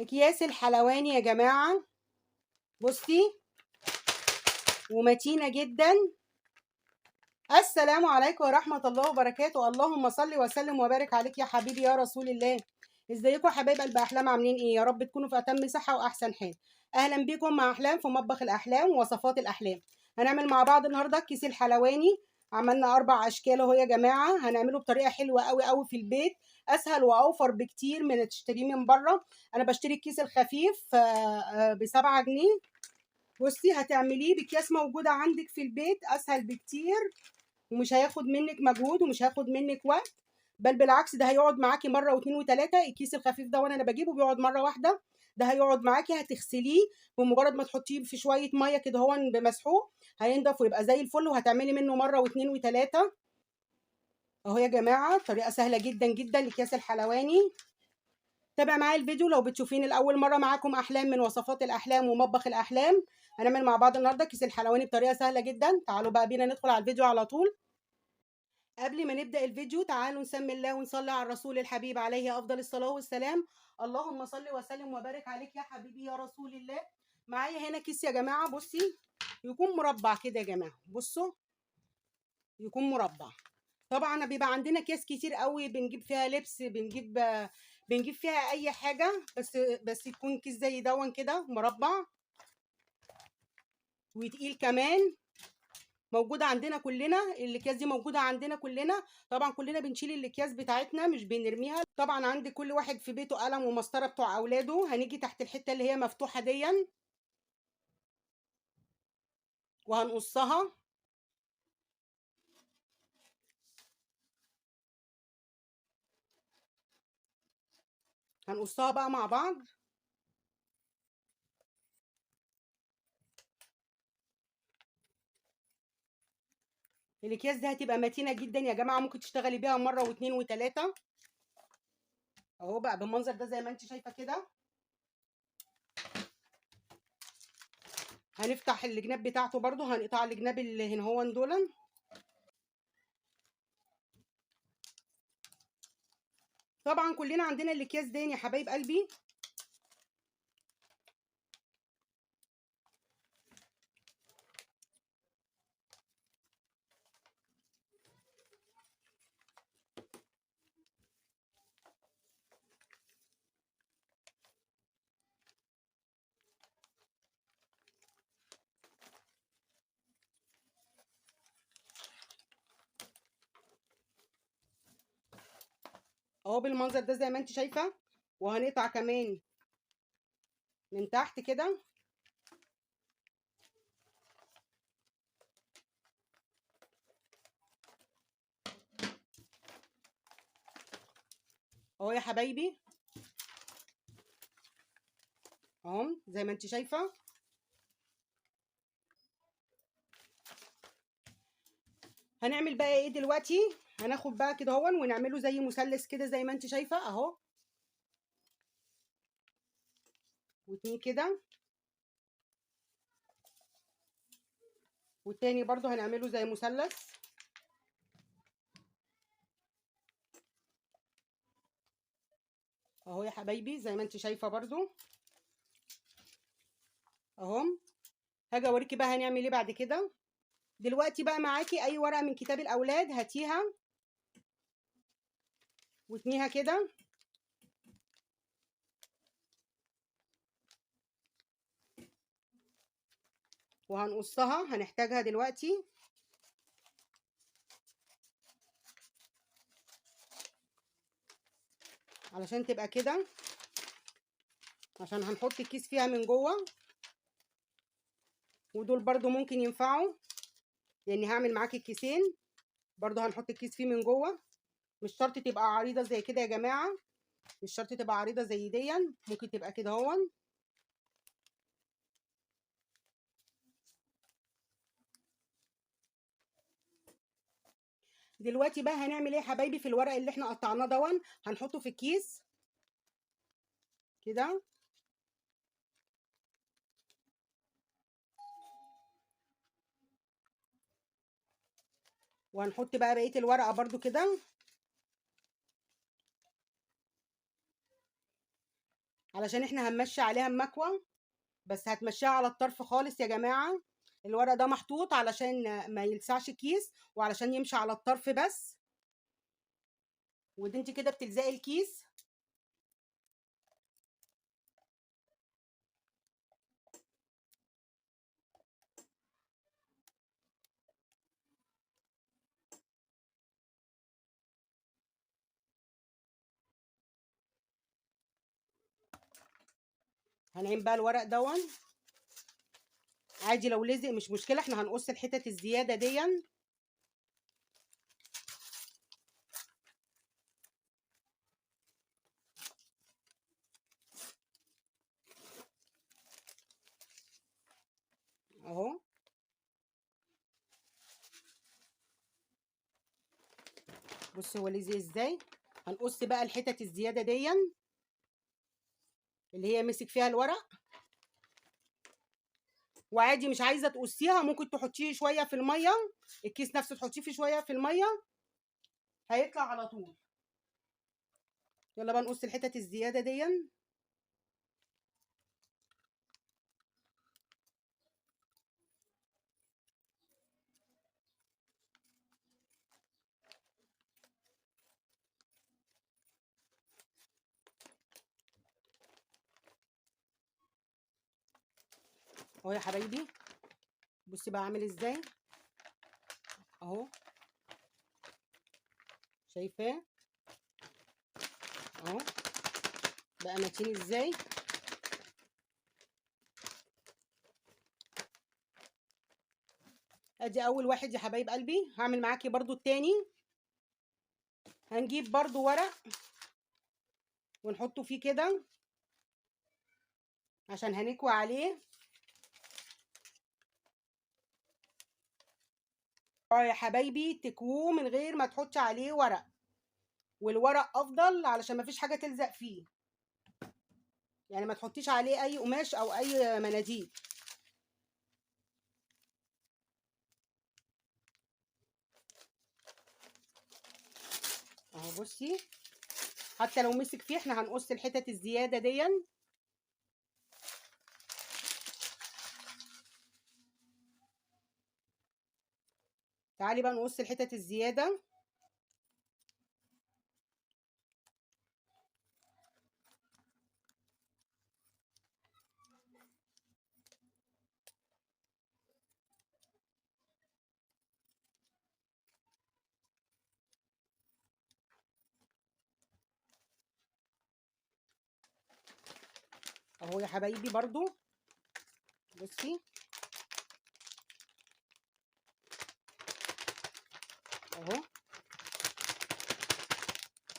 اكياس الحلواني يا جماعه، بصي ومتينه جدا. السلام عليكم ورحمه الله وبركاته. اللهم صل وسلم وبارك عليك يا حبيبي يا رسول الله. ازيكم يا حبايب قلب احلام؟ عاملين ايه؟ يا رب تكونوا في اتم صحه واحسن حال. اهلا بيكم مع احلام في مطبخ الاحلام ووصفات الاحلام. هنعمل مع بعض النهارده كيس الحلواني. عملنا 4 اشكال اهو يا جماعه. هنعمله بطريقه حلوه قوي قوي في البيت، اسهل واوفر بكتير من تشتريه من بره. انا بشتري الكيس الخفيف ب7 جنيه. بصي هتعمليه بأكياس موجودة عندك في البيت، أسهل بكتير ومش هياخد منك مجهود ومش هياخد منك وقت، بل بالعكس ده هيقعد معاكي مرة واتنين وتلاتة. الكيس الخفيف ده وانا بجيبه بيقعد مرة واحدة، ده هيقعد معاكي. هتغسليه بمجرد ما تحطيه في شوية مية كده هو بمسحوق هينضف ويبقى زي الفل، وهتعملي منه مرة واتنين وتلاتة. اهو يا جماعة طريقة سهلة جدا جدا لأكياس الحلواني. تابع معايا الفيديو لو بتشوفيني لأول مرة. معاكم أحلام من وصفات الأحلام ومطبخ الأحلام. هنعمل مع بعض النهارده كيس الحلواني بطريقة سهلة جدا. تعالوا بقى بينا ندخل على الفيديو على طول. قبل ما نبدأ الفيديو تعالوا نسمي الله ونصلي على الرسول الحبيب عليه أفضل الصلاة والسلام. اللهم صل وسلم وبارك عليك يا حبيبي يا رسول الله. معايا هنا كيس يا جماعة، بصي يكون مربع كده يا جماعة، بصوا يكون مربع. طبعا بيبقى عندنا اكياس كتير قوي بنجيب فيها لبس، بنجيب فيها اي حاجه، بس يكون كيس زي دون كده مربع وتقيل كمان. موجوده عندنا كلنا الاكياس دي، موجوده عندنا كلنا. طبعا كلنا بنشيل الاكياس بتاعتنا مش بنرميها. طبعا عند كل واحد في بيته قلم ومسطره بتوع اولاده. هنيجي تحت الحته اللي هي مفتوحه دي وهنقصها. هنقصها بقى مع بعض. الاكياس دي هتبقى متينه جدا يا جماعه، ممكن تشتغلي بيها مره واتنين وتلاته. اهو بقى بالمنظر ده زي ما انت شايفه كده. هنفتح الجناب بتاعته برضو، هنقطع الجناب اللي هنا هو دول. طبعا كلنا عندنا الاكياس دي يا حبايب قلبي. اهو بالمنظر ده زي ما انت شايفه. وهنقطع كمان من تحت كده. اهو يا حبايبي، اهو زي ما انت شايفه. هنعمل بقى ايه دلوقتي؟ هناخد بقى كده اهو ونعمله زي مثلث كده زي ما انت شايفه اهو، واتنين كده، والتاني برضو هنعمله زي مثلث. اهو يا حبايبي زي ما انت شايفه برضو اهو. هاجي اوريكي بقى هنعمل ايه بعد كده. دلوقتي بقى معاكي اي ورقه من كتاب الاولاد هاتيها واتنيها كده، وهنقصها هنحتاجها دلوقتي. علشان تبقى كده، عشان هنحط الكيس فيها من جوه. ودول برضو ممكن ينفعوا، يعني هعمل معاكي الكيسين برضو هنحط الكيس فيه من جوه. مش شرط تبقى عريضه زي كده يا جماعه، مش شرط تبقى عريضه زي دي، ممكن تبقى كده اهو. دلوقتي بقى هنعمل ايه يا حبايبي؟ في الورق اللي احنا قطعناه دون هنحطه في الكيس كده. وهنحط بقى بقيه الورقه برضو كده علشان احنا هنمشي عليها المكوى، بس هتمشيها على الطرف خالص يا جماعة. الورق ده محطوط علشان ما يلسعش كيس، وعلشان يمشي على الطرف بس. ودي انت كده بتلزقي الكيس. هنعين بقى الورق دون عادي، لو لزق مش مشكلة، احنا هنقص الحتت الزيادة دي. اهو. بص هو لزق ازاي. هنقص بقى الحتت الزيادة دي اللي هي مسك فيها الورق. وعادي مش عايزة تقصيها، ممكن تحطيه شوية في المية، الكيس نفسه تحطيه فيه شوية في المية هيطلع على طول. يلا بقى نقص الحتت الزيادة دي. اهو يا حبايبي، بصي بقى عامل ازاي اهو، شايفاه اهو بقى متين ازاي. ادي اول واحد يا حبايب قلبي. هعمل معاكي برضو التاني. هنجيب برضو ورق ونحطه فيه كده عشان هنكوي عليه. اه يا حبايبي، تكووه من غير ما تحطي عليه ورق، والورق افضل علشان ما فيش حاجه تلزق فيه. يعني ما تحطيش عليه اي قماش او اي مناديل. اهو بصي، حتى لو مسك فيه احنا هنقص الحتت الزياده دي. تعالي بقى نقص الحتت الزياده. اهو يا حبايبي برضو بصي اهو،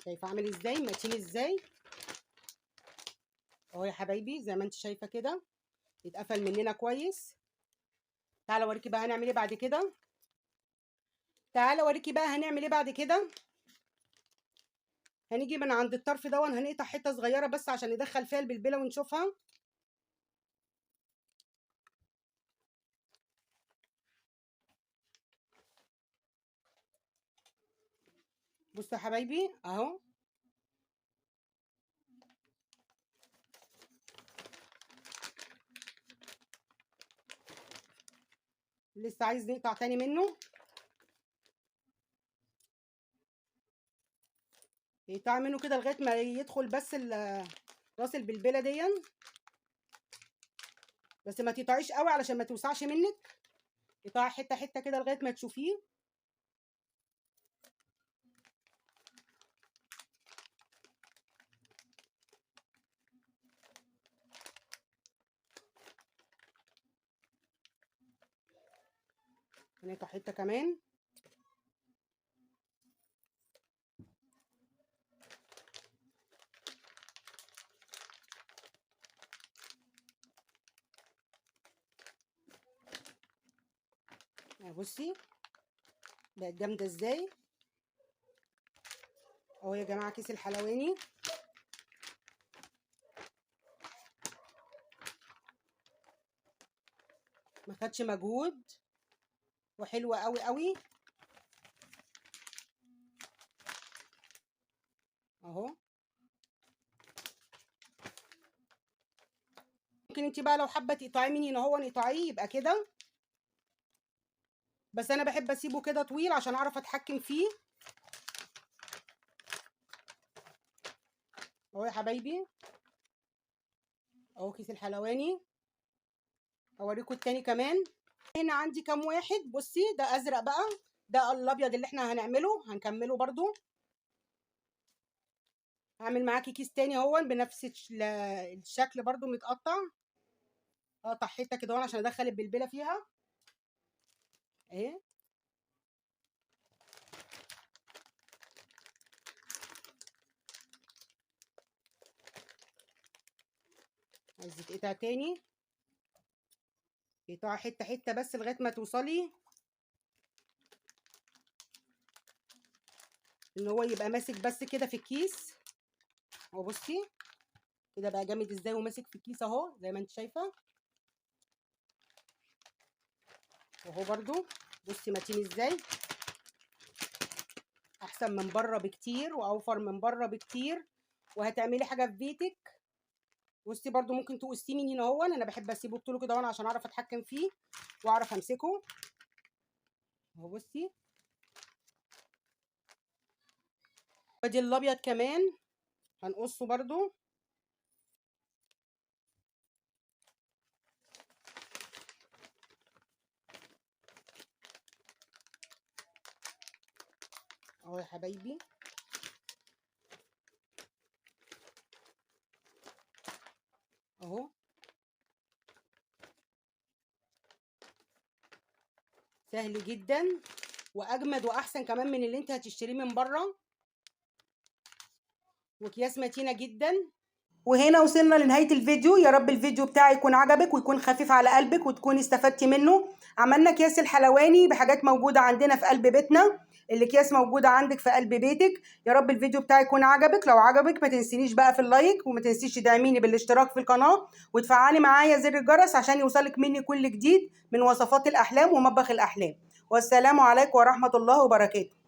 شايفه عامل ازاي متين ازاي. اهو يا حبايبي زي ما انت شايفه كده يتقفل مننا كويس. تعالى اوريكي بقى هنعمل ايه بعد كده. تعالى اوريكي بقى هنعمل ايه بعد كده. هنيجي من عند الطرف دون هنقطع حته صغيره بس عشان ندخل فيها البلبله ونشوفها. بصوا يا حبايبي اهو. لسه عايز نقطع تاني منه. نقطع منه كده لغايه ما يدخل بس راس البلبله دي. بس ما تقطعيش قوي علشان ما توسعش منك. قطعي حته حته كده لغايه ما تشوفيه. هنقطع حته كمان. بصي بقت جامده ازاي. اهو يا جماعه كيس الحلواني ما خدش مجهود وحلوه قوي قوي اهو. ممكن انت بقى لو حابه تقطعيه من هنا هو نقطعيه يبقى كده، بس انا بحب اسيبه كده طويل عشان اعرف اتحكم فيه. اهو يا حبايبي، اهو كيس الحلواني. اوريكم التاني كمان. هنا عندي كام واحد، بصي ده ازرق بقى، ده الابيض اللي احنا هنعمله هنكمله برضو. هعمل معاكي كيس تاني اهو بنفس الشكل برضو متقطع. اقطع حته كده عشان ادخل البلبله فيها اهي. عايزه تقطع تاني، قطع حته حته بس لغايه ما توصلي ان هو يبقى ماسك بس كده في الكيس. اهو بصي كده بقى جامد ازاي وماسك في الكيس اهو زي ما انت شايفه. وهو برضو بصي متين ازاي، احسن من بره بكتير واوفر من بره بكتير، وهتعملي حاجه في بيتك. بصي برضو ممكن تقصيه من هنا اهو، انا بحب اسيبه بطوله كده وانا عشان اعرف اتحكم فيه واعرف امسكه. اهو بصي، ادي الابيض كمان هنقصه برضو. اهو يا حبايبي، اهو سهل جدا واجمد واحسن كمان من اللي انت هتشتريه من بره، واكياس متينه جدا. وهنا وصلنا لنهاية الفيديو. يا رب الفيديو بتاعي يكون عجبك ويكون خفيف على قلبك وتكوني استفدتي منه. عملنا اكياس الحلواني بحاجات موجودة عندنا في قلب بيتنا، الاكياس موجودة عندك في قلب بيتك. يا رب الفيديو بتاعي يكون عجبك. لو عجبك ما تنسينيش بقى في اللايك، وما تنسيش تدعميني بالاشتراك في القناة وتفعلي معايا زر الجرس عشان يوصلك مني كل جديد من وصفات الأحلام ومطبخ الأحلام. والسلام عليكم ورحمة الله وبركاته.